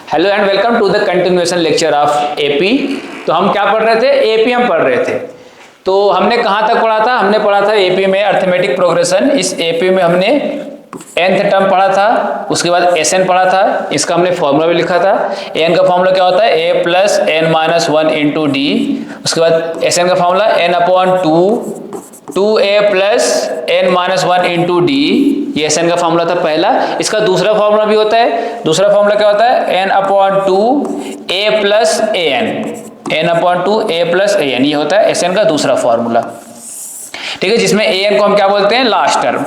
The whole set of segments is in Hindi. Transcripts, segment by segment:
Hello and welcome to the continuation lecture of AP. तो हम क्या पढ़ रहे थे? एपी हम पढ़ रहे थे। तो हमने कहाँ तक पढ़ा था? हमने पढ़ा था एपी में अर्थमेटिक प्रोग्रेशन। इस एपी में हमने nth टर्म पढ़ा था, उसके बाद एसएन पढ़ा था, इसका हमने फॉर्मूला भी लिखा था। एन का फॉर्मूला क्या होता है? A plus N minus one into D. उसके बाद एसएन का formula N upon two A plus N minus one into D. ये एसएन का फॉर्मूला था पहला। इसका दूसरा फॉर्मूला भी होता है। दूसरा फॉर्मूला क्या होता है? N upon two A plus A N upon two A plus A N. ये होता है एसएन का दूसरा फॉर्मूला। ठीक है, जिसमें ए एन को हम क्या बोलते हैं? Last term.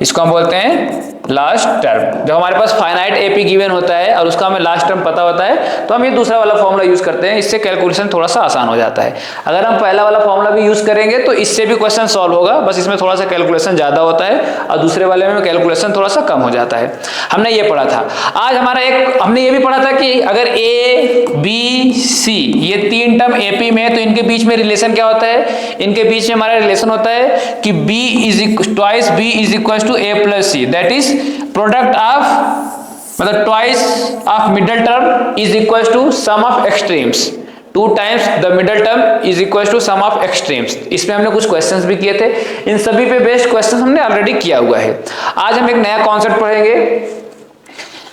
इसको हम बोलते हैं लास्ट टर्म। जब हमारे पास फाइनाइट एपी गिवन होता है और उसका हमें लास्ट टर्म पता होता है तो हम ये दूसरा वाला फॉर्मूला यूज करते हैं। इससे कैलकुलेशन थोड़ा सा आसान हो जाता है। अगर हम पहला वाला फॉर्मूला भी यूज करेंगे तो इससे भी क्वेश्चन सॉल्व होगा, बस इसमें थोड़ा सा कैलकुलेशन ज्यादा होता है और दूसरे वाले में कैलकुलेशन थोड़ा सा कम हो जाता है। हमने ये पढ़ा था। आज हमारा हमने ये भी पढ़ा था कि अगर ए बी सी ये तीन टर्म एपी में है तो इनके बीच में रिलेशन क्या होता है? इनके बीच में हमारा रिलेशन होता है कि b is equal to A plus C, that is product of मतलब twice of middle term is equal to sum of extremes. 2 times the middle term is equal to sum of extremes. इसमें हमने कुछ क्वेश्चंस भी किए थे। इन सभी पे बेस्ड क्वेश्चंस हमने ऑलरेडी किया हुआ है। आज हम एक नया कॉन्सेप्ट पढ़ेंगे।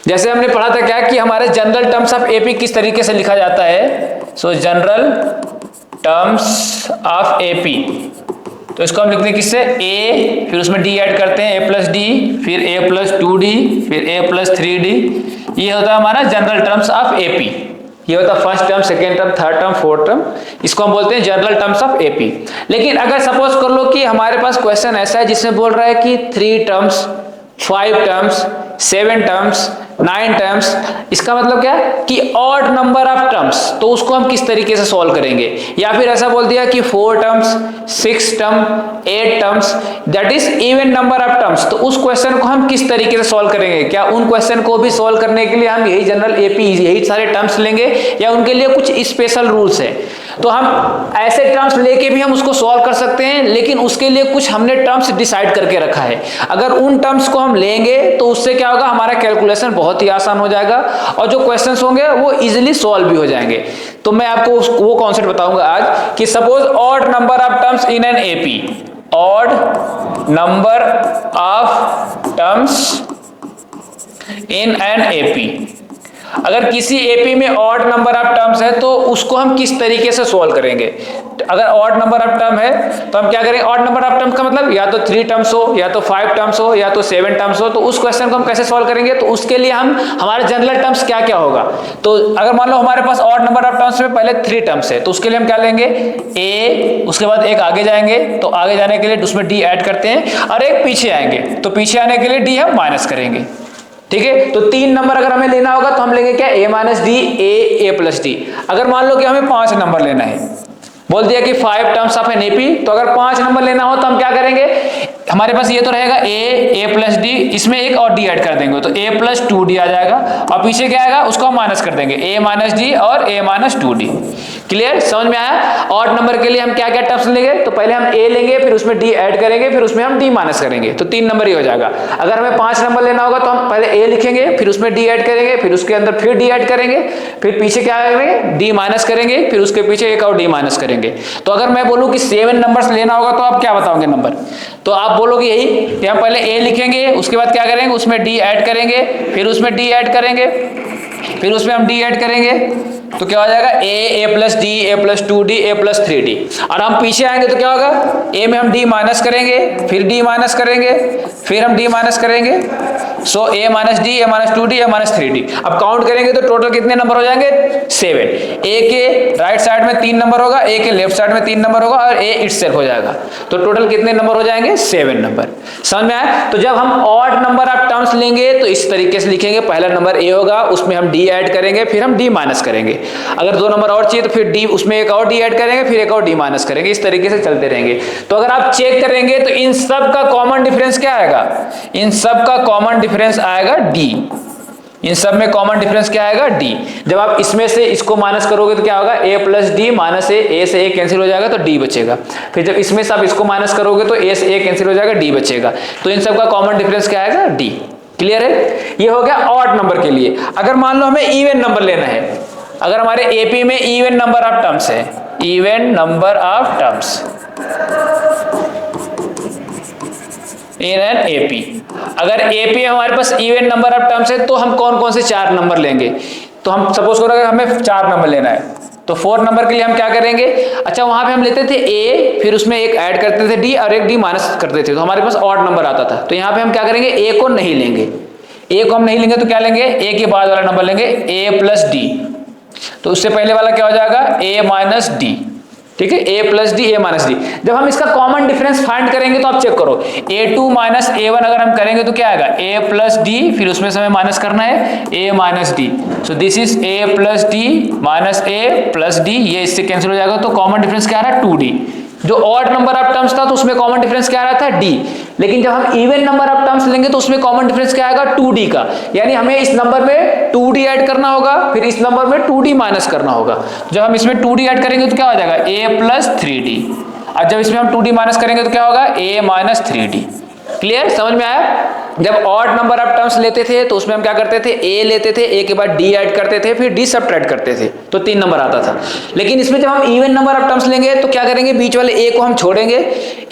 जैसे हमने पढ़ा था क्या कि हमारे जनरल टर्म्स ऑफ एपी किस तरीके से लिखा जाता है। सो जनरल टर्म्स ऑफ एपी, तो इसको हम लिखते हैं किससे? ए, फिर उसमें डी ऐड करते हैं, ए प्लस डी, फिर ए प्लस 2d, फिर ए प्लस 3d। ये होता है हमारा जनरल टर्म्स ऑफ एपी। ये होता है first term, second term, third term, fourth term. इसको हम बोलते हैं जनरल टर्म्स ऑफ एपी। लेकिन अगर सपोज कर लो कि हमारे पास क्वेश्चन ऐसा है जिसमें बोल रहा है कि 3 टर्म्स, 5 टर्म्स, 7 टर्म्स, 9 टर्म्स, इसका मतलब क्या कि ऑड नंबर ऑफ टर्म्स, तो उसको हम किस तरीके से सॉल्व करेंगे? या फिर ऐसा बोल दिया कि 4 terms, 6 term, 8 terms, that is even number of terms, तो उस क्वेश्चन को हम किस तरीके से सॉल्व करेंगे? क्या उन क्वेश्चन को भी सॉल्व करने के लिए हम यही जनरल एपी, यही सारे टर्म्स लेंगे या उनके लिए कुछ स्पेशल रूल्स है? तो हम ऐसे टर्म्स लेके भी हम उसको सॉल्व कर सकते हैं, लेकिन उसके लिए कुछ हमने टर्म्स डिसाइड करके रखा है। अगर उन टर्म्स को हम लेंगे तो उससे क्या होगा? हमारा कैलकुलेशन बहुत ही आसान हो जाएगा और जो क्वेश्चंस होंगे वो इजीली सॉल्व भी हो जाएंगे। तो मैं आपको वो कॉन्सेप्ट बताऊंगा आज कि suppose odd number of terms in an AP, odd number of terms in an AP. अगर किसी एपी में ऑड नंबर ऑफ टर्म्स है तो उसको हम किस तरीके से सॉल्व करेंगे? अगर ऑड नंबर ऑफ टर्म है तो हम क्या करेंगे? ऑड नंबर ऑफ टर्म्स का मतलब या तो 3 टर्म्स हो, या तो 5 टर्म्स हो, या तो 7 टर्म्स हो। तो उस क्वेश्चन को हम कैसे सॉल्व करेंगे? तो उसके लिए हम हमारे जनरल टर्म्स क्या क्या होगा? तो अगर मान लो हमारे पास ऑड नंबर ऑफ टर्म्स में पहले 3 टर्म्स है तो उसके लिए हम क्या लेंगे? ए, उसके बाद एक आगे जाएंगे तो आगे जाने के लिए उसमें डी ऐड करते हैं, और एक पीछे आएंगे तो पीछे आने के लिए डी हम माइनस करेंगे। ठीक है, तो 3 नंबर अगर हमें लेना होगा तो हम लेंगे क्या? ए माइनस डी, ए प्लस डी। अगर मान लो कि हमें 5 नंबर लेना है, बोल दिया कि 5 टर्म्स ऑफ एन एपी, तो अगर 5 नंबर लेना हो तो हम क्या करेंगे? हमारे पास ये तो रहेगा ए प्लस डी, इसमें एक और डी ऐड कर देंगे तो ए प्लस 2d आ जाएगा, और पीछे क्या आएगा? उसको हम माइनस कर देंगे, ए माइनस डी और ए माइनस 2d। क्लियर? समझ में आया? ऑड नंबर के लिए हम क्या क्या टर्म्स लेंगे? तो पहले हम ए लेंगे, फिर उसमें डी ऐड करेंगे, फिर उसमें हम डी माइनस करेंगे, तो 3 नंबर ही हो जाएगा। अगर हमें 5 नंबर लेना होगा तो हम पहले ए लिखेंगे, फिर उसमें डी ऐड करेंगे, फिर उसके अंदर फिर डी ऐड करेंगे, फिर पीछे क्या करेंगे? डी माइनस करेंगे, फिर उसके पीछे एक और डी माइनस करेंगे। तो अगर मैं बोलूं कि 7 नंबर्स लेना होगा तो आप क्या बताओगे नंबर? तो आप बोलोगे यही कि हम पहले ए लिखेंगे, उसके बाद क्या करेंगे? उसमें डी ऐड करेंगे, फिर उसमें डी ऐड करेंगे, फिर उसमें हम डी ऐड करेंगे, तो क्या हो जाएगा? ए प्लस डी, ए प्लस 2d, ए प्लस 3d। और हम पीछे आएंगे तो क्या होगा? ए में हम डी माइनस करेंगे, फिर डी माइनस करेंगे, फिर हम डी माइनस करेंगे। सो ए माइनस डी, ए माइनस 2d, ए माइनस 3d। अब काउंट करेंगे तो टोटल कितने नंबर हो जाएंगे? 7। ए के राइट साइड में 3 नंबर होगा, ए के लेफ्ट साइड में 3 नंबर होगा, और ए इटसेल्फ हो जाएगा। तो टोटल कितने नंबर हो जाएंगे? 7 नंबर। समझ में आया? तो जब हम ऑड नंबर ऑफ टर्म्स लेंगे तो इस तरीके से लिखेंगे। पहला नंबर ए होगा, उसमें हम डी ऐड करेंगे, फिर हम डी माइनस करेंगे। अगर 2 नंबर और चाहिए तो फिर डी, उसमें एक और डी ऐड करेंगे, फिर एक और डी माइनस करेंगे। इस तरीके से चलते रहेंगे। तो अगर आप चेक करेंगे तो इन सब का कॉमन डिफरेंस क्या आएगा? इन सब का कॉमन डिफरेंस आएगा डी। इन सब में कॉमन डिफरेंस क्या आएगा? डी। जब आप इसमें से इसको माइनस करोगे तो क्या होगा? ए प्लस डी माइनस ए से ए कैंसिल हो जाएगा तो डी बचेगा। फिर जब इसमें से आप इसको माइनस करोगे तो ए से ए कैंसिल हो जाएगा, डी बचेगा। तो इन सब का कॉमन डिफरेंस क्या आएगा? डी। क्लियर है? ये हो गया ऑड नंबर के लिए। अगर मान लो हमें इवन नंबर लेना है, अगर हमारे एपी में इवन नंबर ऑफ टर्म्स है, even number of terms in an AP, अगर एपी हमारे पास इवन नंबर ऑफ टर्म्स है तो हम कौन कौन से 4 नंबर लेंगे? तो हम सपोज करो अगर हमें 4 नंबर लेना है तो 4 नंबर के लिए हम क्या करेंगे? अच्छा, वहां पे हम लेते थे ए, फिर उसमें एक ऐड करते थे डी और एक डी माइनस करते थे, तो हमारे पास ऑड नंबर आता था। तो यहाँ पे हम क्या करेंगे? ए को नहीं लेंगे, ए को हम नहीं लेंगे तो क्या लेंगे? ए के बाद वाला नंबर लेंगे ए प्लस डी, तो उससे पहले वाला क्या हो जाएगा? ए माइनस डी, ठीक है? A plus D, A minus D. जब हम इसका कॉमन डिफरेंस फाइंड करेंगे तो आप चेक करो, a2 माइनस a1 अगर हम करेंगे तो क्या आएगा? a प्लस डी, फिर उसमें से हमें माइनस करना है a minus D, so this is a plus D minus a plus D, ये इससे कैंसिल हो जाएगा, तो कॉमन डिफरेंस क्या आ रहा है? 2d। जो ऑड नंबर ऑफ टर्म्स था तो उसमें कॉमन डिफरेंस क्या आ रहा था? d, लेकिन जब हम इवन नंबर ऑफ टर्म्स लेंगे तो उसमें कॉमन डिफरेंस क्या आएगा? 2d का, यानी हमें इस नंबर में 2d ऐड करना होगा, फिर इस नंबर में 2d माइनस करना होगा। जब हम इसमें 2d ऐड करेंगे तो क्या हो जाएगा? a प्लस 3d, और जब इसमें हम 2d माइनस करेंगे तो क्या होगा? a minus 3d। क्लियर? समझ में आया? जब ऑड नंबर ऑफ टर्म्स लेते थे तो उसमें हम क्या करते थे? a लेते थे, a के बाद d ऐड करते थे, फिर d सबट्रैक्ट करते थे, तो 3 नंबर आता था। लेकिन इसमें जब हम इवन नंबर ऑफ टर्म्स लेंगे तो क्या करेंगे? बीच वाले a को हम छोड़ेंगे,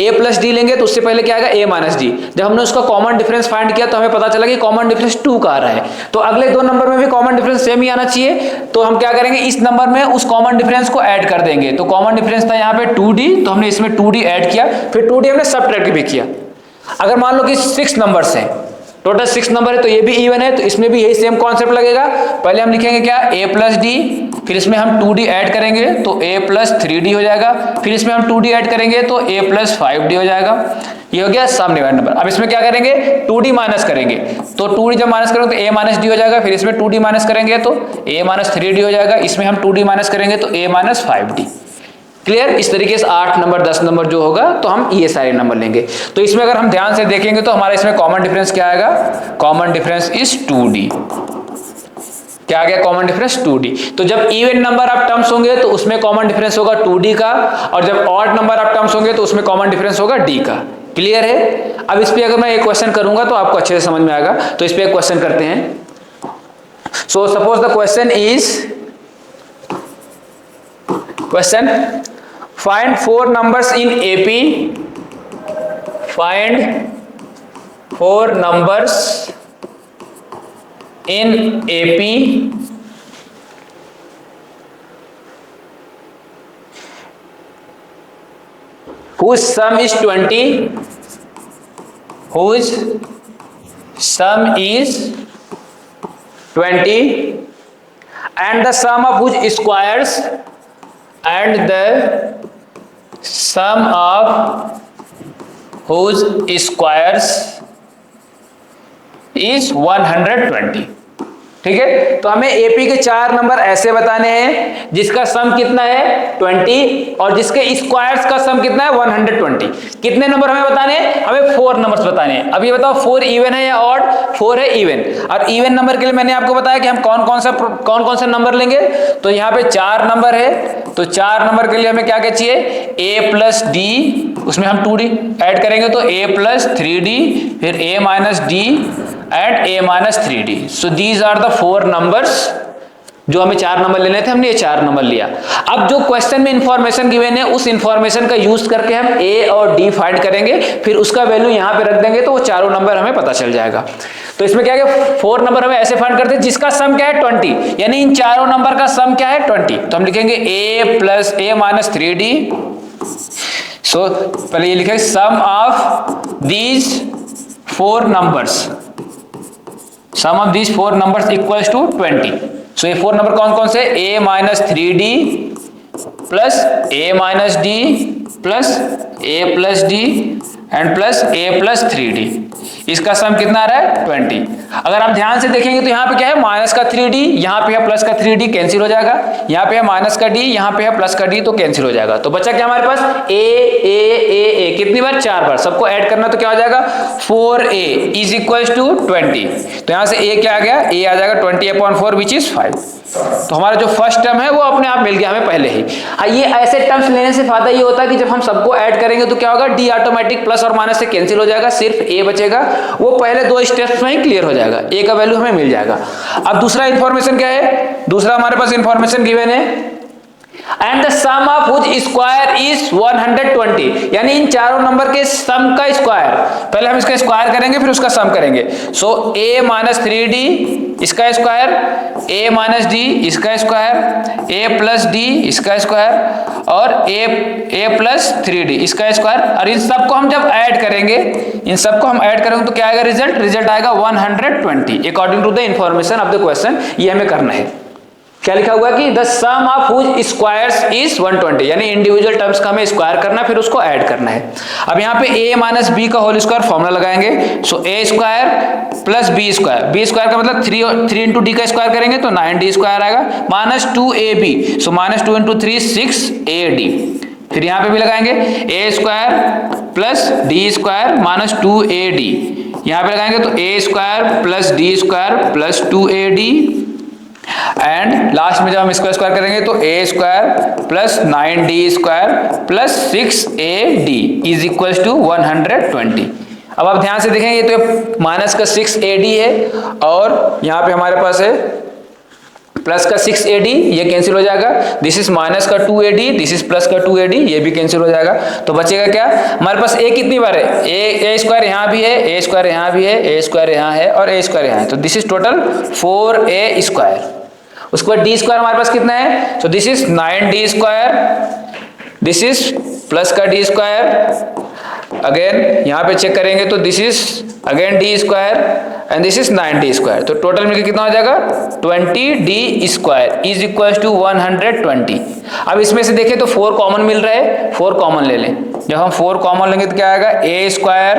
a प्लस डी लेंगे, तो उससे पहले क्या आएगा? a minus D. जब हमने उसका कॉमन डिफरेंस फाइंड किया तो हमें पता चला कि कॉमन डिफरेंस 2 का आ रहा है, तो अगले 2 नंबर में भी कॉमन डिफरेंस सेम ही आना चाहिए। तो हम क्या करेंगे? इस नंबर में उस कॉमन डिफरेंस को ऐड कर देंगे, तो कॉमन डिफरेंस था यहाँ पे 2d, तो हमने इसमें 2d ऐड किया, फिर 2d हमने सबट्रैक्ट भी किया। अगर मान लो कि 6 नंबर्स हैं, टोटल 6 नंबर है, तो ये भी इवन है, तो इसमें भी यही सेम कॉन्सेप्ट लगेगा। पहले हम लिखेंगे क्या? a प्लस डी, फिर इसमें हम 2d ऐड करेंगे तो a प्लस 3d हो जाएगा, फिर इसमें हम 2d ऐड करेंगे तो a प्लस 5d हो जाएगा। ये हो गया सामने वाला नंबर। अब इसमें क्या करेंगे? 2d माइनस करेंगे, तो 2d जब माइनस करेंगे तो a माइनस डी हो जाएगा, फिर इसमें 2d माइनस करेंगे तो a माइनस 3d हो जाएगा, इसमें हम 2d माइनस करेंगे तो a माइनस 5d। क्लियर? इस तरीके से 8 नंबर 10 नंबर जो होगा तो हम ये सारे नंबर लेंगे। तो इसमें अगर हम ध्यान से देखेंगे तो हमारा इसमें कॉमन डिफरेंस क्या आएगा? Common difference is 2d। क्या आ गया? Common difference 2d। तो जब इवन नंबर ऑफ टर्म्स होंगे तो उसमें कॉमन डिफरेंस होगा 2d का, और जब ऑड नंबर ऑफ टर्म्स होंगे तो उसमें कॉमन डिफरेंस होगा d का। क्लियर है? अब इस पे अगर मैं एक क्वेश्चन करूंगा तो आपको अच्छे से समझ में आएगा, तो इस पे एक क्वेश्चन करते हैं। So suppose the question is, question, find 4 numbers in AP, find 4 numbers in AP whose sum is 20, whose sum is 20 and the sum of whose squares and the sum of whose squares is 120। ठीक है? तो हमें एपी के 4 नंबर ऐसे बताने हैं जिसका सम कितना है? 20, और जिसके स्क्वायर्स का सम कितना है? 120। कितने नंबर हमें बताने हैं? हमें 4 नंबर्स बताने हैं। अब ये बताओ 4 इवन है या ऑड? 4 है इवन, और इवन नंबर के लिए मैंने आपको बताया कि हम कौन कौन सा नंबर लेंगे। तो यहाँ पे 4 नंबर है, तो 4 नंबर के लिए हमें क्या चाहिए? a प्लस डी, उसमें हम 2d ऐड करेंगे तो a प्लस 3d, फिर a minus D and a minus 3d। So these are the 4 numbers. जो हमें 4 नंबर लेने थे हमने ये 4 नंबर लिया। अब जो क्वेश्चन में इंफॉर्मेशन गिवन है उस इंफॉर्मेशन का यूज करके हम a और d फाइंड करेंगे, फिर उसका वैल्यू यहाँ पे रख देंगे तो वो चारों नंबर हमें पता चल जाएगा। तो इसमें क्या है? 4 नंबर हमें ऐसे फाइंड करते हैं जिसका सम क्या है? 20, यानी इन चारों नंबर का सम क्या है? 20। तो हम लिखेंगे a plus a minus 3d। So पहले ये लिखेंगे sum of these 4 numbers, sum of these 4 numbers equals to 20। So ये 4 नंबर कौन कौन से? a minus 3d plus a minus D plus a plus D and plus a plus 3d। इसका सम कितना आ रहा है? 20। अगर आप ध्यान से देखेंगे तो यहाँ पे क्या है? माइनस का 3d, यहाँ पे है प्लस का 3d, कैंसिल हो जाएगा। यहाँ पे है माइनस का d, यहाँ पे है प्लस का d, तो कैंसिल हो जाएगा। तो बचा क्या हमारे पास? a कितनी बार? 4 बार। सबको ऐड करना तो क्या हो जाएगा? 4a is equals to 20। तो यहाँ से a क्या आ गया? a आ जाएगा 20/4 विच इज 5। तो हमारा जो फर्स्ट टर्म है वो अपने आप मिल गया हमें पहले ही। ये ऐसे टर्म्स लेने से फायदा ये होता है कि जब हम सबको ऐड करेंगे तो क्या होगा? d ऑटोमेटिक प्लस और माइनस से कैंसिल हो जाएगा, सिर्फ a बचेगा। वो पहले 2 स्टेप्स में ही क्लियर हो जाएगा, ए का वैल्यू हमें मिल जाएगा। अब दूसरा इंफॉर्मेशन क्या है, दूसरा हमारे पास इंफॉर्मेशन गिवन है and the sum of which square is 120, यानी इन चारों नंबर के सम का स्क्वायर, पहले हम इसका स्क्वायर करेंगे फिर उसका सम करेंगे। सो a माइनस 3d इसका स्क्वायर, a माइनस d इसका स्क्वायर, a प्लस d इसका स्क्वायर और a प्लस 3d इसका स्क्वायर, और इन सबको हम जब ऐड करेंगे, इन सबको हम ऐड करेंगे तो क्या आएगा रिजल्ट, रिजल्ट आएगा 120 according to the information of the question. ये हमें करना है। क्या लिखा हुआ कि the sum of which squares is 120, यानी इंडिविजुअल टर्म्स का हमें स्क्वायर करना फिर उसको ऐड करना है। अब यहाँ पे a माइनस बी का होल स्क्वायर फॉर्मूला लगाएंगे। So a square plus B square, B square का मतलब 3 इंटू डी का स्क्वायर करेंगे तो 9d स्क्वायर आएगा, minus 2ab, so minus 2 into 3 6ad। फिर यहाँ पे भी लगाएंगे a square plus D square minus 2ad, यहाँ पे लगाएंगे तो a square plus D square plus 2ad, and last में जब हम इसका स्क्वायर करेंगे तो a square plus 9d square plus 6ad is equal to 120। अब आप ध्यान से देखेंगे तो माइनस का 6ad है और यहाँ पे हमारे पास है प्लस का 6ad, ये कैंसिल हो जाएगा। दिस इज माइनस का 2ad, दिस इज प्लस का 2ad, ये भी कैंसिल हो जाएगा। तो बचेगा क्या, हमारे पास a कितनी बार है, a स्क्वायर यहाँ भी है, a स्क्वायर यहाँ भी है, a स्क्वायर यहाँ है और a स्क्वायर यहाँ है, तो this is total 4a square. उसके बाद डी स्क्वायर हमारे पास कितना है, so this is 9d square, this is plus का डी स्क्वायर, अगेन यहाँ पे चेक करेंगे तो this is again D square and this is 9d square, तो टोटल मिलकर कितना हो जाएगा 20d square is equal to 120। अब इसमें से देखें तो 4 कॉमन मिल रहा है, 4 कॉमन ले लें। जब हम 4 कॉमन लेंगे तो क्या आएगा, a square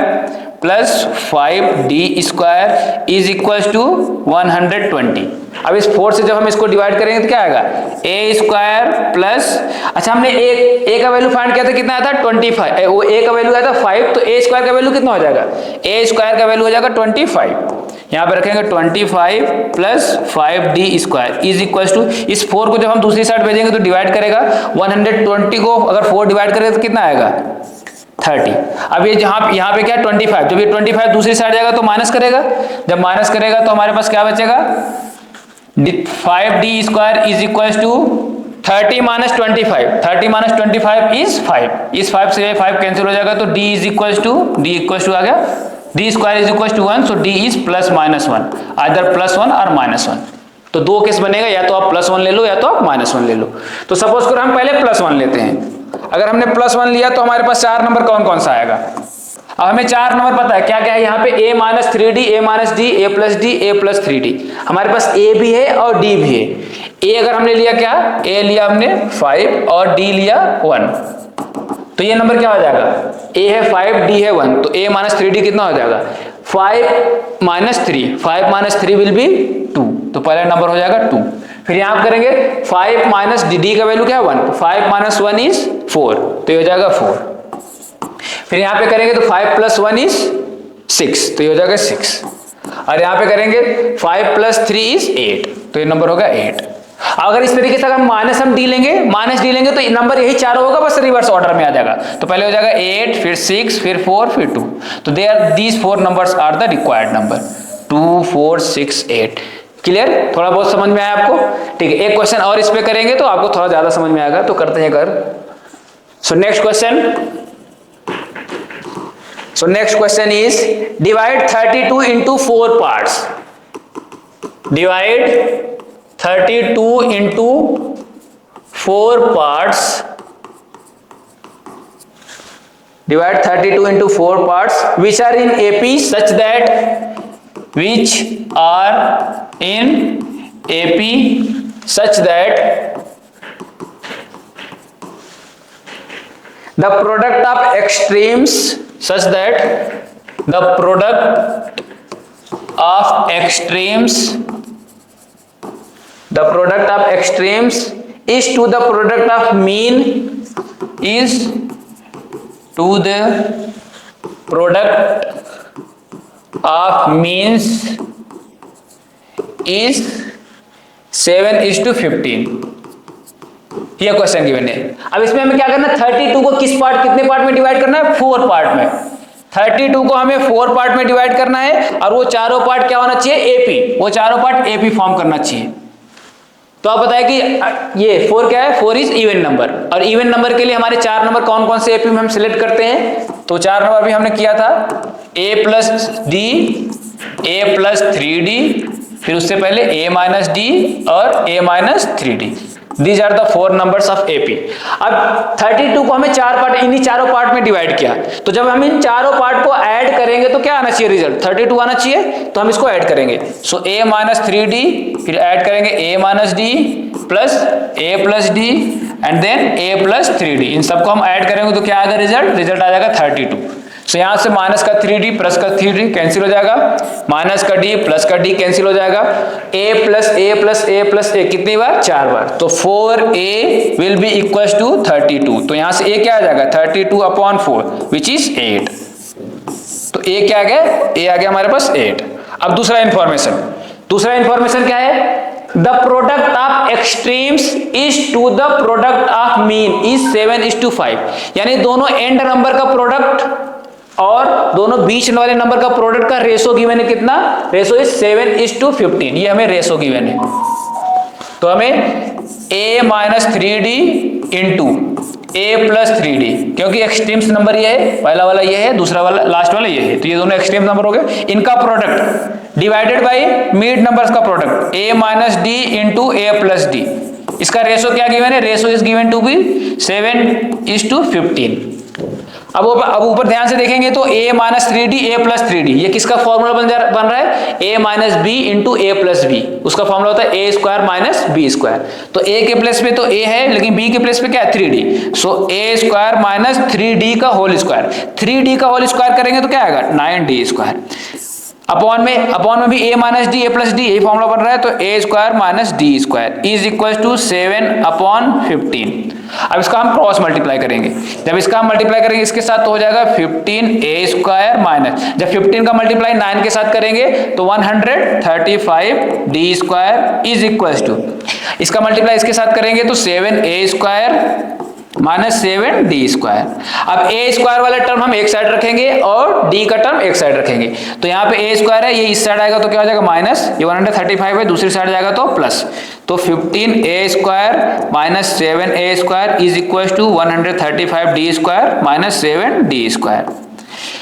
plus 5d square is equal to 120। अब इस 4 से जब हम इसको डिवाइड करेंगे तो क्या आएगा, a स्क्वायर प्लस, अच्छा हमने a का वैल्यू फाइंड किया था, कितना आया था 25, वो a का वैल्यू आया था 5, तो a स्क्वायर का वैल्यू कितना हो जाएगा, a स्क्वायर का वैल्यू हो जाएगा 25, यहाँ पे रखेंगे 25 plus 5d square is equal to, इस 4 को जब हम दूसरी साइड भेजेंगे तो डिवाइड करेगा, 120 को अगर 4 डिवाइड करेगा तो कितना आएगा 30। अब ये यहाँ पे क्या 25, जब ये 25 दूसरी साइड जाएगा तो माइनस करेगा, जब माइनस करेगा तो हमारे पास क्या बचेगा, 5d square is equal to 30 minus 25, 30 minus 25 is 5, इस 5 से 5 कैंसिल हो जाएगा तो d इज इक्वल टू आ गया, d square is equal to 1, so d is plus minus 1, either plus 1 और माइनस 1। तो 2 केस बनेगा, या तो आप प्लस 1 ले लो या तो आप माइनस 1 ले लो। तो सपोज करो हम पहले प्लस 1 लेते हैं, अगर हमने प्लस 1 लिया तो हमारे पास 4 नंबर कौन कौन सा आएगा। अब हमें 4 नंबर पता है क्या क्या है, यहाँ पे a minus 3d, a minus d, a plus d, a plus 3d, हमारे पास a भी है और d भी है। a अगर हमने लिया क्या, a लिया हमने 5 और d लिया 1, तो ये नंबर क्या हो जाएगा, a है 5, d है 1, तो a माइनस 3d कितना हो जाएगा 5 माइनस 3, 5 माइनस 3 विल बी 2, तो पहला नंबर हो जाएगा 2। फिर यहाँ आप करेंगे 5 माइनस d का वैल्यू क्या है 1, 5 माइनस 1 इज 4, तो ये हो जाएगा 4। फिर यहाँ पे करेंगे तो 5 प्लस 1 इज 6, तो ये हो जाएगा 6, और यहाँ पे करेंगे 5 प्लस 3 इज 8, तो ये नंबर होगा 8। अगर इस तरीके से अगर माइनस डी लेंगे तो नंबर यही चारों होगा, बस रिवर्स ऑर्डर में आ जाएगा। तो पहले हो जाएगा 8, फिर 6, फिर 4, फिर 2, तो these 4 numbers are the required number 2, 4, 6, 8। Clear, थोड़ा बहुत समझ में आया आपको, ठीक है। एक क्वेश्चन और इस पे करेंगे तो आपको थोड़ा ज्यादा समझ में आएगा, तो करते हैं कर। So next question is divide 32 into 4 parts. Divide 32 into 4 parts. Divide 32 into 4 parts which are in AP such that the product of extremes is to the product of mean is 7:15। यह क्वेश्चन गिवन है। अब इसमें हमें क्या करना है, 32 को कितने पार्ट में डिवाइड करना है, 4 पार्ट में। 32 को हमें 4 पार्ट में डिवाइड करना है और वो चारों पार्ट क्या होना चाहिए, एपी, वो चारों पार्ट एपी फॉर्म करना चाहिए। तो आप बताएं कि ये 4 क्या है, 4 इज इवन नंबर, और इवन नंबर के लिए हमारे 4 नंबर कौन कौन से एपी में हम सिलेक्ट करते हैं, तो 4 नंबर भी हमने किया था, a plus D, a plus 3d, फिर उससे पहले a माइनस डी और a minus 3d। These are the 4 numbers of AP। अब 32 को हमें 4 पार्ट, इन्हीं चारों पार्ट में डिवाइड किया, तो जब हम इन चारों पार्ट को ऐड करेंगे तो क्या आना चाहिए रिजल्ट, 32 आना चाहिए, तो हम इसको ऐड करेंगे। सो a माइनस 3d, फिर ऐड करेंगे a minus D plus a plus D and then a plus 3d, इन सबको हम ऐड करेंगे तो क्या आएगा रिजल्ट, रिजल्ट आ जाएगा 32। सो यहाँ से माइनस का 3d प्लस का 3d कैंसिल हो जाएगा, माइनस का d प्लस का d कैंसिल हो जाएगा, a plus a plus a plus a कितनी बार, 4 बार, तो 4a will be equals to 32। तो यहाँ से a क्या आ जाएगा, 32 अपॉन 4 विच इज 8। तो a क्या आ गया, a आ गया हमारे पास 8। अब दूसरा इंफॉर्मेशन क्या है, the product of extremes is to the product of mean is 7:5, यानी दोनों एंड नंबर का प्रोडक्ट और दोनों बीच वाले नंबर का प्रोडक्ट का रेशो गिवन है कितना, रेशो इज 7:15, ये हमें रेशो गिवन है। तो हमें a minus 3d into a plus 3d, क्योंकि एक्सट्रीम्स नंबर ये है, पहला वाला ये है, दूसरा वाला लास्ट वाला ये है, तो ये दोनों एक्सट्रीम नंबर हो गए, इनका product divided by mid numbers का product a minus d into a plus d, इसका रेशो क्या गिवन है, ratio is given to be 7:15। अब ऊपर ध्यान से देखेंगे तो a minus 3d a plus 3d, ये किसका फॉर्मूला बन रहा है, a minus b into a plus b, उसका फॉर्मूला होता है a square minus b square. तो a के प्लेस पे तो a है, लेकिन b के प्लेस पे क्या है 3d, so a square minus 3d का होल स्क्वायर, 3d का होल स्क्वायर करेंगे तो क्या आएगा 9d स्क्वायर। अपॉन में भी a minus d a plus d, यही फॉर्मूला बन रहा है, तो a square minus d square is equal to 7/15। अब इसका हम क्रॉस मल्टीप्लाई करेंगे, जब इसका हम मल्टीप्लाई करेंगे इसके साथ तो हो जाएगा 15a स्क्वायर माइनस, जब 15 का मल्टीप्लाई 9 के साथ करेंगे तो 135d square is equal to, इसका मल्टीप्लाई इसके साथ करेंगे तो 7a square minus 7d square. अब a स्क्वायर वाला टर्म हम एक साइड रखेंगे और d का टर्म एक साइड रखेंगे, तो यहाँ पे a स्क्वायर है, ये इस साइड आएगा तो क्या हो जाएगा माइनस, ये 135 है, दूसरी साइड जाएगा तो प्लस, तो 15a square minus 7a square is equal to 135d square minus 7d square.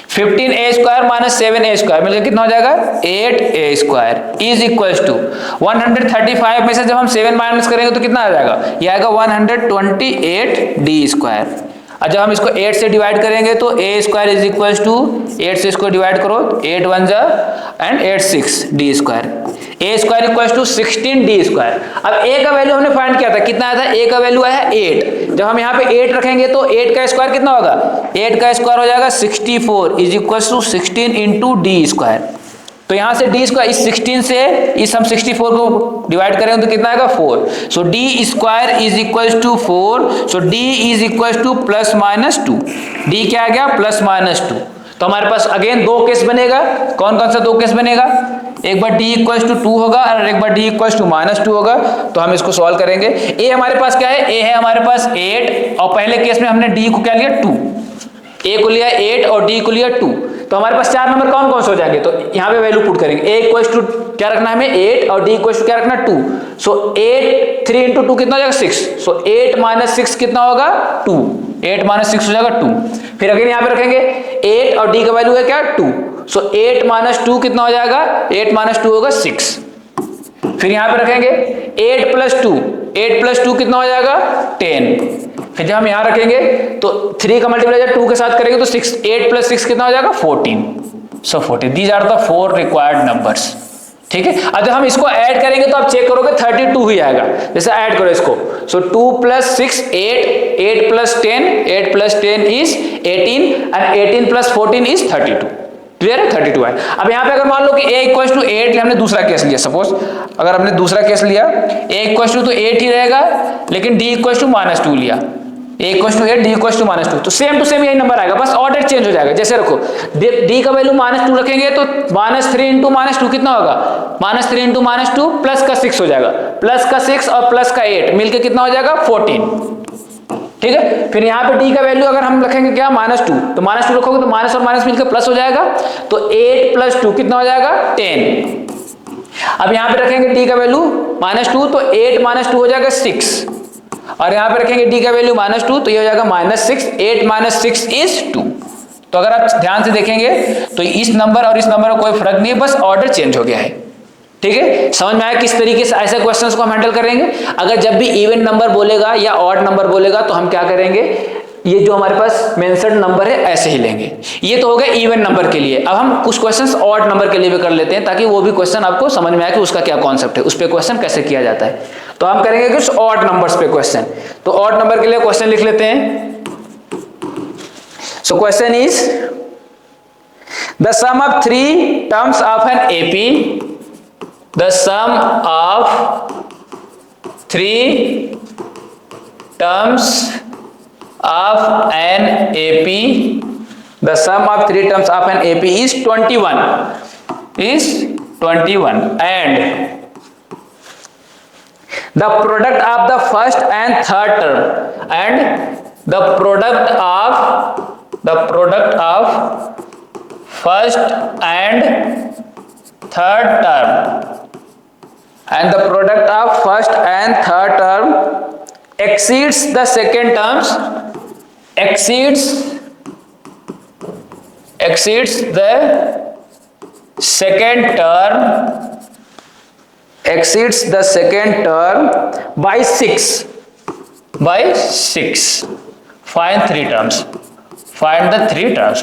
15a square minus 7a square मिलकर कितना हो जाएगा 8a square is equal to 135 में से जब हम 7 माइनस करेंगे तो कितना आ जाएगा, ये आएगा 128d स्क्वायर। और जब हम इसको 8 से डिवाइड करेंगे तो a square is equal to 8 से इसको डिवाइड करो, 8 1 जा and 8 6 d square, a square equal to 16d square. अब a का वैल्यू हमने फाइंड किया था, कितना आया था, a का वैल्यू आया 8, जब हम यहाँ पे 8 रखेंगे तो 8 का स्क्वायर कितना होगा, 8 का स्क्वायर हो जाएगा 64 is equal to 16 into d square. तो यहाँ से d स्क्वायर इस 16 से इस हम 64 को डिवाइड करेंगे तो कितना आएगा 4, so d square is equal to 4, so d is equal to plus minus 2, d क्या आ गया प्लस माइनस 2। तो हमारे पास अगेन दो केस बनेगा, कौन कौन सा दो केस बनेगा, एक बार d इक्वल टू 2 होगा और एक बार d इक्वल टू माइनस 2 होगा। तो हम इसको सॉल्व करेंगे, a हमारे पास क्या है, a है हमारे पास 8 और पहले केस में हमने d को क्या लिया 2, a को लिया 8 और d को लिया 2, तो हमारे पास 4 नंबर कौन कौन से हो जाएंगे, तो यहाँ पे वैल्यू पुट करेंगे, a इक्वल टू क्या रखना है हमें 8 और d इक्वल टू क्या रखना 2, सो 8 3 इंटू 2 कितना हो जाएगा 6, सो 8 माइनस 6 कितना होगा 2, 8 माइनस 6 हो जाएगा 2। फिर अगेन यहाँ पे रखेंगे 8 और d का वैल्यू है क्या 2, सो 8 माइनस 2 कितना हो जाएगा, 8 माइनस 2 होगा 6। फिर यहाँ पे रखेंगे 8 प्लस 2, 8 प्लस 2 कितना हो जाएगा 10। फिर जब हम यहाँ रखेंगे तो 3 का मल्टीप्लाई 2 के साथ करेंगे तो 6, 8 प्लस 6 कितना हो जाएगा 14, so 14। These are the 4 required numbers, ठीक है। अब जब हम इसको ऐड करेंगे तो आप चेक करोगे 32 ही आएगा, जैसे ऐड करो इसको, सो 2 plus 6 8, 8 plus 10, 8 plus 10 is 18 and 18 plus 14 is 32, clear है 32 है। अब यहाँ पे अगर मान लो कि a इक्वल टू 8, हमने दूसरा केस लिया, सपोज अगर हमने दूसरा केस लिया a इक्वल टू तो 8 ही रहेगा, लेकिन d इक्वल टू माइनस 2 लिया, a equal to 8 d equal to minus 2, तो सेम टू सेम यही नंबर आएगा, बस ऑर्डर चेंज हो जाएगा। जैसे रखो d का वैल्यू माइनस 2 रखेंगे तो माइनस 3 इंटू माइनस 2 कितना होगा, माइनस 3 इंटू माइनस 2 प्लस का 6 हो जाएगा, प्लस का 6 और प्लस का 8 मिलकर कितना हो जाएगा 14, ठीक है। फिर यहाँ पे डी का वैल्यू अगर हम रखेंगे क्या, -2, तो -2 रखोगे तो माइनस और माइनस मिलकर प्लस हो जाएगा, तो 8 + 2 कितना हो जाएगा 10। अब यहाँ पे रखेंगे डी का वैल्यू -2, तो 8 - 2 हो जाएगा 6, और यहाँ पे रखेंगे डी का वैल्यू -2, तो ये हो जाएगा -6, 8 - 6 इज 2। तो अगर आप ध्यान से देखेंगे तो इस नंबर और इस नंबर में कोई फर्क नहीं है, बस ऑर्डर चेंज हो गया है। ठीक है, समझ में आया किस तरीके से ऐसे क्वेश्चंस को हम हैंडल करेंगे। अगर जब भी इवन नंबर बोलेगा या ऑड नंबर बोलेगा तो हम क्या करेंगे, ये जो हमारे पास मेंशन्ड नंबर है ऐसे ही लेंगे। ये तो हो गया इवन नंबर के लिए। अब हम कुछ क्वेश्चंस ऑड नंबर के लिए भी कर लेते हैं, ताकि वो भी क्वेश्चन आपको समझ में आए कि उसका क्या कॉन्सेप्ट है, उस पर क्वेश्चन कैसे किया जाता है। तो हम करेंगे कुछ ऑड नंबर्स पे क्वेश्चन। तो ऑड नंबर के लिए क्वेश्चन लिख लेते हैं। So question is the sum of 3 terms of an AP, the sum of 3 terms of an AP, the sum of 3 terms of an AP is 21, and the product of the first and third term, and the product of first and third term, and the product of first and third term exceeds the second terms, exceeds the second term, exceeds the second term by 6, find 3 terms, find the 3 terms।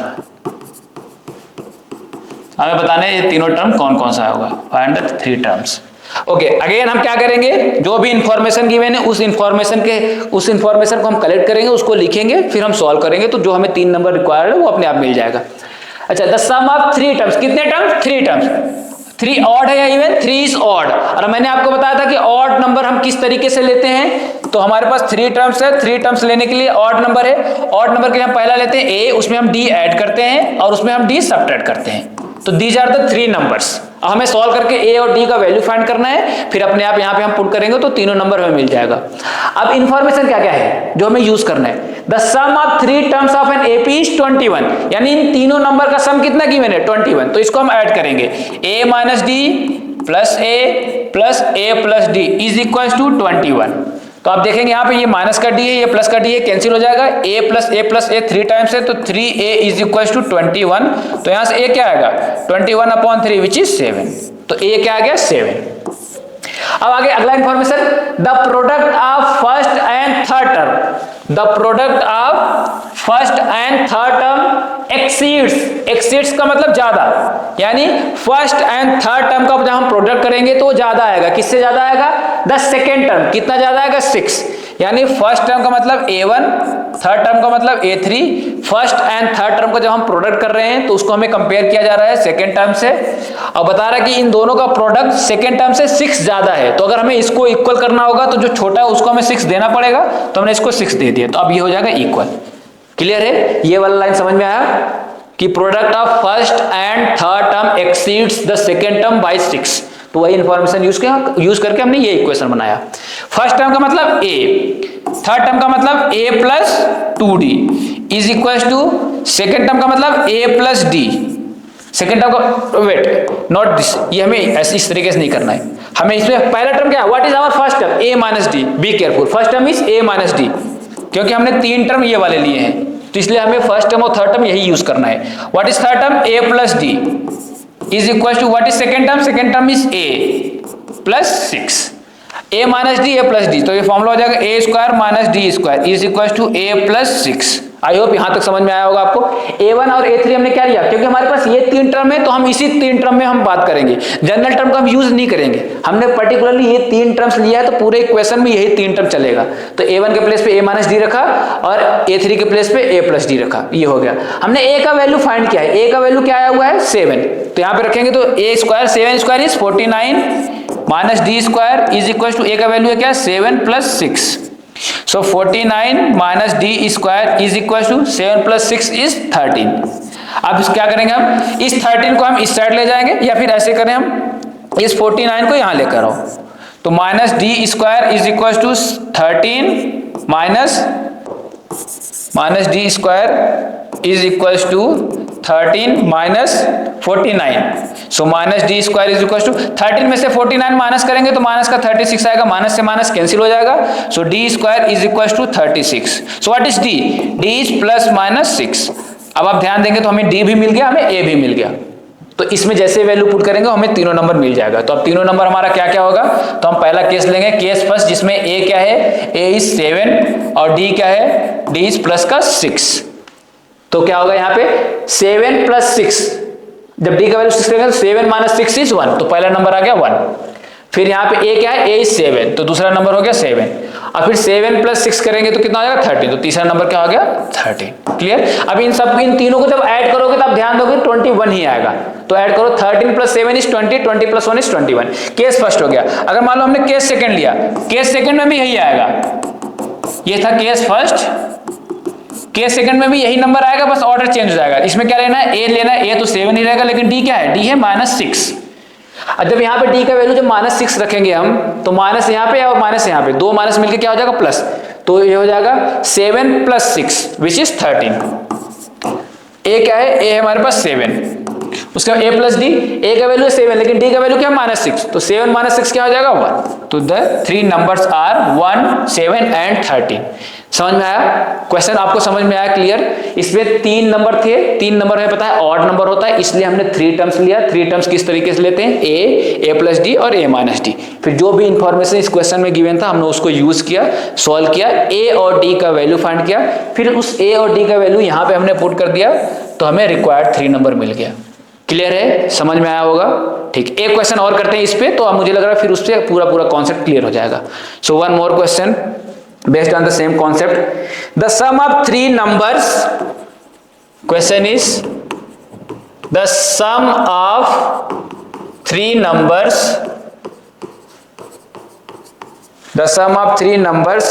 हमें बताना है ये तीनों टर्म कौन कौन सा होगा, find the 3 terms. Okay, again हम क्या करेंगे, जो भी इंफॉर्मेशन गिवन है उस इंफॉर्मेशन को हम कलेक्ट करेंगे, उसको लिखेंगे, फिर हम सॉल्व करेंगे, तो जो हमें 3 नंबर रिक्वायर्ड है वो अपने आप मिल जाएगा। अच्छा, द सम ऑफ 3 टर्म्स, कितने टर्म्स, 3 टर्म्स। 3 ऑड है या इवन, 3 इज ऑड। और मैंने आपको बताया था कि ऑड नंबर हम किस तरीके से लेते हैं, तो हमारे पास 3 टर्म्स है, 3 टर्म्स लेने के लिए ऑड नंबर है। ऑड नंबर के लिए हम पहला लेते हैं ए, उसमें हम डी ऐड करते हैं और उसमें हम डी सबट्रैक्ट करते हैं। तो दीज आर द 3 नंबर्स। अब हमें सॉल्व करके ए और डी का वैल्यू फाइंड करना है, फिर अपने आप यहाँ पे हम पुट करेंगे तो तीनों नंबर हमें मिल जाएगा। अब इंफॉर्मेशन क्या क्या है जो हमें यूज करना है, the sum of 3 terms of an AP is 21, यानी इन तीनों नंबर का सम कितना गिवन है 21। तो इसको हम ऐड करेंगे, a - d + a + a + d is equal to 21। तो आप देखेंगे यहाँ पे ये माइनस का डी है, ये प्लस का डी है, कैंसिल हो जाएगा। a + a + a 3 टाइम्स है, तो 3a इज इक्वल टू 21। तो यहाँ से a क्या आएगा 21/3 विच इज 7। तो a क्या आ गया 7। अब आगे अगला information, the product of first and third term, the product of first and third term exceeds का मतलब ज्यादा, यानी फर्स्ट एंड थर्ड टर्म का जब हम प्रोडक्ट करेंगे तो ज्यादा आएगा। किससे ज्यादा आएगा, द सेकेंड टर्म। कितना ज्यादा आएगा 6, यानी फर्स्ट टर्म का मतलब a1, थर्ड टर्म का मतलब a3। First and third term को जब हम प्रोडक्ट कर रहे हैं तो उसको हमें कंपेयर किया जा रहा है सेकेंड टर्म से, और बता रहा है कि इन दोनों का प्रोडक्ट सेकेंड टर्म से 6 ज्यादा है। तो अगर हमें इसको इक्वल करना होगा तो जो छोटा है उसको हमें 6 देना पड़ेगा, तो हमने इसको 6 दे दिया, तो अब ये हो जाएगा इक्वल। क्लियर है, ये वाला लाइन समझ में आया कि product of first and third term exceeds the second term by 6। तो वही इंफॉर्मेशन यूज करके हमने ये इक्वेशन बनाया। फर्स्ट टर्म का मतलब a, थर्ड टर्म का मतलब a + 2d is equal to second term का मतलब a + d। सेकेंड टर्म का वेट नॉट दिस, ये हमें ऐसे इस तरीके से नहीं करना है। हमें इसमें पहला टर्म क्या है, what is our first term, a - d। Be careful, first term is a - d, क्योंकि हमने 3 टर्म ये वाले लिए हैं, तो इसलिए हमें फर्स्ट टर्म और थर्ड टर्म यही यूज करना है। What is third term, a + d is equal to what is second term, second term is a + 6, a - d a + d। तो ये फॉर्मूला हो जाएगा a² - d² is equal to a + 6। I hope यहां तक समझ में आया होगा आपको। a1 और a3 हमने क्या लिया, क्योंकि हमारे पास ये 3 टर्म है तो हम इसी 3 टर्म में हम बात करेंगे, जनरल टर्म का हम यूज नहीं करेंगे। हमने पर्टिकुलरली ये 3 टर्म्स लिया है तो पूरे इक्वेशन में यही 3 टर्म चलेगा। तो a1 के प्लेस पे a - d रखा और a3 के प्लेस पे a + d रखा, ये हो गया। हमने a का वैल्यू फाइंड किया है, a का वैल्यू क्या आया हुआ है 7। तो यहाँ पे रखेंगे तो a² 7² is 49 - d² is equal to a का वैल्यू है क्या 7 + 6। So 49 - d² is equal to 7 + 6 is 13। अब इस क्या करेंगे, हम इस 13 को हम इस साइड ले जाएंगे, या फिर ऐसे करें हम इस 49 को यहां लेकर आओ, तो -d² is equal to 13 - minus d square is equals to 13 minus 49। So minus d square is equals to 13 में से 49 माइनस करेंगे तो माइनस का 36 आएगा, माइनस से माइनस कैंसिल हो जाएगा। So D square is equals to 36। So what is D? D is plus minus 6। अब आप ध्यान देंगे तो हमें डी भी मिल गया, हमें ए भी मिल गया। तो इसमें जैसे वैल्यू पुट करेंगे हमें तीनों नंबर मिल जाएगा। तो अब तीनों नंबर हमारा क्या क्या होगा? तो हम पहला केस लेंगे, केस फर्स्ट, जिसमें ए क्या है? ए इज 7 और डी क्या है? डी इज प्लस का 6। तो क्या होगा यहाँ पे? 7 प्लस 6, जब डी का वैल्यू 6 लेंगे तो 7 माइनस 6 इज 1, तो पहला नंबर आ गया 1। फिर यहाँ पे ए क्या है? ए इज 7, तो दूसरा नंबर हो गया 7। और फिर 7 प्लस 6 करेंगे तो कितना हो जाएगा? 13, तो तीसरा नंबर क्या हो गया? 13। क्लियर? अब इन तीनों को जब ऐड करोगे तो आप ध्यान दोगे 21 ही आएगा। तो ऐड करो, 13 plus 7 is 20, 20 plus 1 is 21। Case first हो गया। अगर मान लो हमने केस सेकंड लिया, केस सेकंड में भी यही आएगा। ये था केस फर्स्ट, केस सेकंड में भी यही नंबर आएगा, बस ऑर्डर चेंज हो जाएगा। इसमें क्या लेना है? ए लेना है। ए तो 7 ही रहेगा, लेकिन डी क्या है? डी है माइनस 6। अब जब यहाँ पे डी का वैल्यू जब माइनस 6 रखेंगे हम, तो माइनस यहाँ पे और माइनस यहाँ पे, दो माइनस मिलकर क्या हो जाएगा? प्लस। तो ये हो जाएगा 7 प्लस 6 विच इज 13। ए क्या है? ए है हमारे पास 7। उसके बाद ए प्लस डी, ए का वैल्यू है 7 लेकिन डी का वैल्यू क्या है? माइनस 6। तो 7 माइनस 6 क्या हो जाएगा? 1। तो द 3 नंबर्स आर 1, 7 एंड 13। समझ में आया? क्वेश्चन आपको समझ में आया? क्लियर? इसमें 3 नंबर थे, 3 नंबर हमें पता है ऑड नंबर होता है, इसलिए हमने 3 टर्म्स लिया। 3 टर्म्स किस तरीके से लेते हैं? ए प्लस डी और ए माइनस डी। फिर जो भी इंफॉर्मेशन इस क्वेश्चन में गिवन था हमने उसको यूज किया, सॉल्व किया, ए और डी का वैल्यू फाइंड किया, फिर उस ए और डी का वैल्यू यहाँ पे हमने पुट कर दिया, तो हमें रिक्वायर्ड 3 नंबर मिल गया। क्लियर है? समझ में आया होगा? ठीक, एक क्वेश्चन और करते हैं इस पे, तो अब मुझे लग रहा है फिर उससे पूरा कॉन्सेप्ट क्लियर हो जाएगा। So one more question based on the same concept. The sum of 3 numbers, question is the sum of 3 numbers, the sum of 3 numbers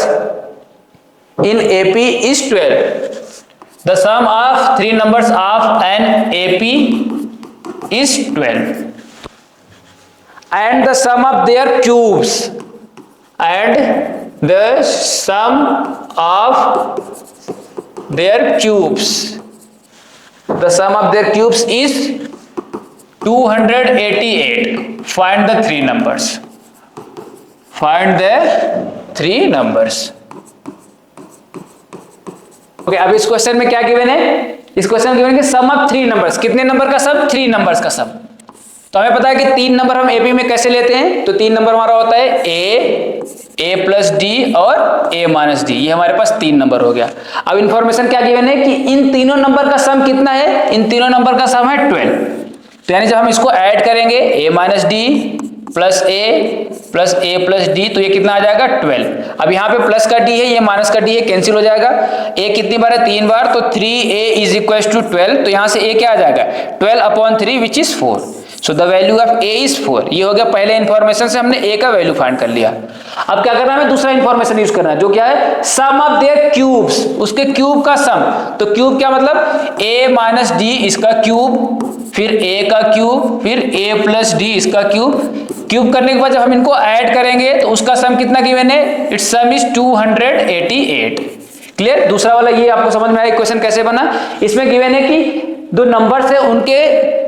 in AP is 12. The sum of 3 numbers of an AP is 12, and the sum of their cubes, and the sum of their cubes, the sum of their cubes is 288. Find the 3 numbers. Find the 3 numbers. Okay, अब इस क्वेश्चन में क्या गिवन है? इस क्वेश्चन में गिवन है कि सम ऑफ 3 नंबर्स, कितने नंबर का सम? 3 नंबर्स का सम। तो हमें पता है कि 3 नंबर हम एपी में कैसे लेते हैं, तो 3 नंबर हमारा होता है ए प्लस डी और ए माइनस डी। ये हमारे पास 3 नंबर हो गया। अब इंफॉर्मेशन क्या गिवन है कि इन तीनों नंबर का सम कितना है? इन तीनों नंबर का सम है 12। तो यानी जब हम इसको ऐड करेंगे ए माइनस डी प्लस ए प्लस डी, तो ये कितना आ जाएगा? 12। अब यहाँ पे प्लस का डी है, ये माइनस का डी है, कैंसिल हो जाएगा। ए कितनी बार है? 3 बार, तो 3a इज इक्वल टू 12। तो यहाँ से a क्या आ जाएगा? 12/3 विच is 4। So the value of a is 4। ये हो गया पहले इंफॉर्मेशन से हमने a का वैल्यू फाइंड कर लिया। अब क्या करना है? हमें दूसरा इंफॉर्मेशन यूज करना है, जो क्या है? सम ऑफ देयर क्यूब्स, उसके क्यूब का सम। तो क्यूब क्या मतलब? a माइनस डी इसका क्यूब, फिर a का क्यूब, फिर a प्लस डी इसका क्यूब। क्यूब करने के बाद जब हम इनको ऐड करेंगे तो उसका सम कितना गिवन है? It's some is 288। क्लियर? दूसरा वाला ये आपको समझ में आया इक्वेशन कैसे बना? इसमें गिवन है कि दो नंबर्स है उनके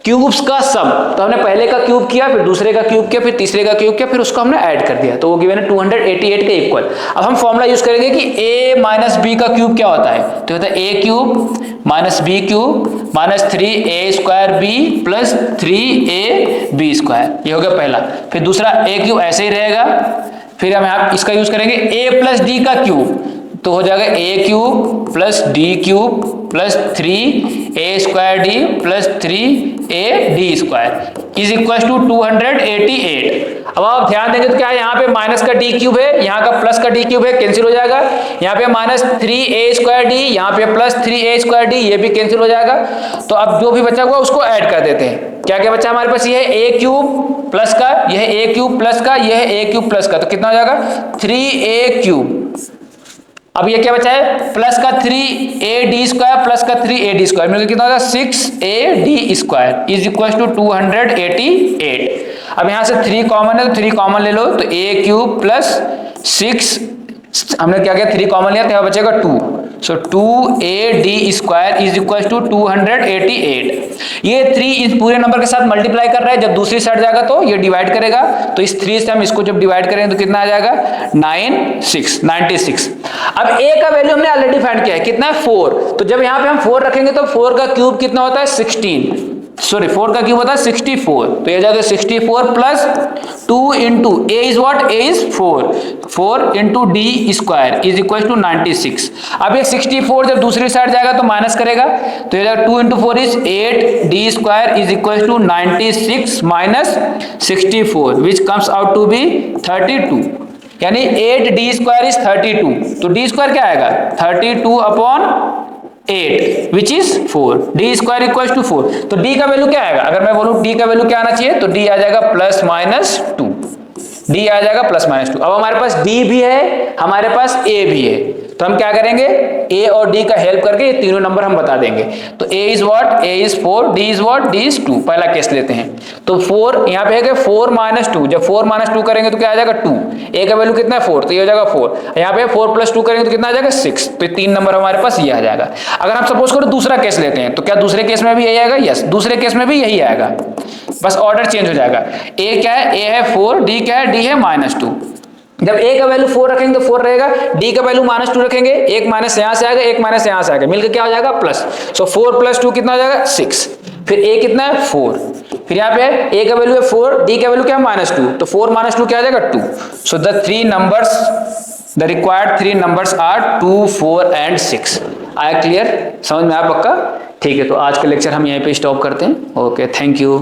क्यूब्स का सम। तो हमने पहले का क्यूब किया, फिर दूसरे का क्यूब किया, फिर तीसरे का क्यूब किया, फिर उसको हमने ऐड कर दिया, तो वो गिवन है 288 के इक्वल। अब हम फॉर्मूला यूज करेंगे कि a माइनस बी का क्यूब क्या होता है? तो होता है a cube minus b cube minus 3a square b plus 3ab square. ये हो गया पहला। फिर दूसरा a क्यूब ऐसे ही रहेगा, फिर हम यहाँ इसका यूज करेंगे a प्लस डी का क्यूब, तो हो जाएगा a cube plus d cube plus 3a square d plus 3ab square is equal to 288। अब आप ध्यान देंगे तो क्या है? यहाँ पे माइनस का डी क्यूब है, यहाँ का प्लस का डी क्यूब है, कैंसिल हो जाएगा। यहाँ पे माइनस 3a स्क्वायर डी, यहाँ पे प्लस 3a स्क्वायर डी, ये भी कैंसिल हो जाएगा। तो अब जो भी बचा हुआ उसको ऐड कर देते हैं। क्या क्या बचा हमारे पास? ये है a क्यूब प्लस का, यह है a क्यूब प्लस का, यह है a क्यूब प्लस का, तो कितना हो जाएगा? 3a cube. अब ये क्या बचा है? प्लस का 3ad स्क्वायर प्लस का 3ad स्क्वायर मिलकर कितना होगा? 6ad square is equal to 288। अब यहाँ से 3 कॉमन है, तो 3 कॉमन ले लो, तो a क्यूब प्लस हमने क्या किया, 3 कॉमन लिया तो यहाँ बचेगा 2। So 2AD square is equal to 288। ये 3 इस पूरे नंबर के साथ मल्टीप्लाई कर रहा है, जब दूसरी साइड जाएगा तो ये डिवाइड करेगा, तो इस 3 से हम इसको जब डिवाइड करेंगे तो कितना आ जाएगा 96। अब A का वैल्यू हमने ऑलरेडी फाइंड किया है, कितना है 4। तो जब यहाँ पे हम 4 रखेंगे तो 4 का क्यूब कितना होता है 16, सॉरी 4 का क्यूब होता है 64। तो ये जाएगा 64 plus 2 into a is what, a is 4 into d square is equal to 96। अब ये 64 जब दूसरी साइड जाएगा तो माइनस करेगा, तो ये जाएगा 2 into 4 is 8 d square is equal to 96 minus 64 which comes out to be 32। यानी 8d स्क्वायर इज 32। तो d स्क्वायर क्या आएगा 32 upon 8 which is 4, d square equal to 4। तो d का वैल्यू क्या आएगा, अगर मैं बोलूं d का वैल्यू क्या आना चाहिए तो d आ जाएगा प्लस माइनस 2, d आ जाएगा प्लस माइनस 2। अब हमारे पास d भी है, हमारे पास a भी है, तो हम क्या करेंगे a और d का हेल्प करके ये तीनों नंबर हम बता देंगे। तो a is what, a is 4, d is what, d is 2। पहला केस लेते हैं, तो 4 यहाँ पे है कि 4 माइनस 2, जब 4 माइनस 2 करेंगे तो क्या आ जाएगा 2, a का वैल्यू कितना है 4, तो ये हो जाएगा 4। यहाँ पे 4 प्लस 2 करेंगे तो कितना आ जाएगा 6, तो 3 नंबर हमारे पास ये आ जाएगा। अगर हम सपोज करो दूसरा केस लेते हैं, तो क्या दूसरे केस में भी यही आएगा, यस दूसरे केस में भी यही आएगा, बस ऑर्डर चेंज हो जाएगा। a क्या है, a है 4, d क्या है, d है माइनस 2। जब a का वैल्यू 4 रखेंगे तो 4 रहेगा, d का वैल्यू माइनस 2 रखेंगे, एक माइनस यहाँ से आएगा, एक माइनस यहाँ से आएगा, मिलकर क्या हो जाएगा प्लस। सो 4 प्लस 2 कितना हो जाएगा 6, फिर a कितना है 4, फिर यहाँ पे है a का वैल्यू है 4, d का वैल्यू क्या है माइनस 2, तो 4 माइनस 2 क्या आ जाएगा 2। So the required 3 numbers are 2, 4 and 6। आया क्लियर, समझ में आया पक्का? ठीक है, तो आज का लेक्चर हम यहीं पे स्टॉप करते हैं। Okay, thank you.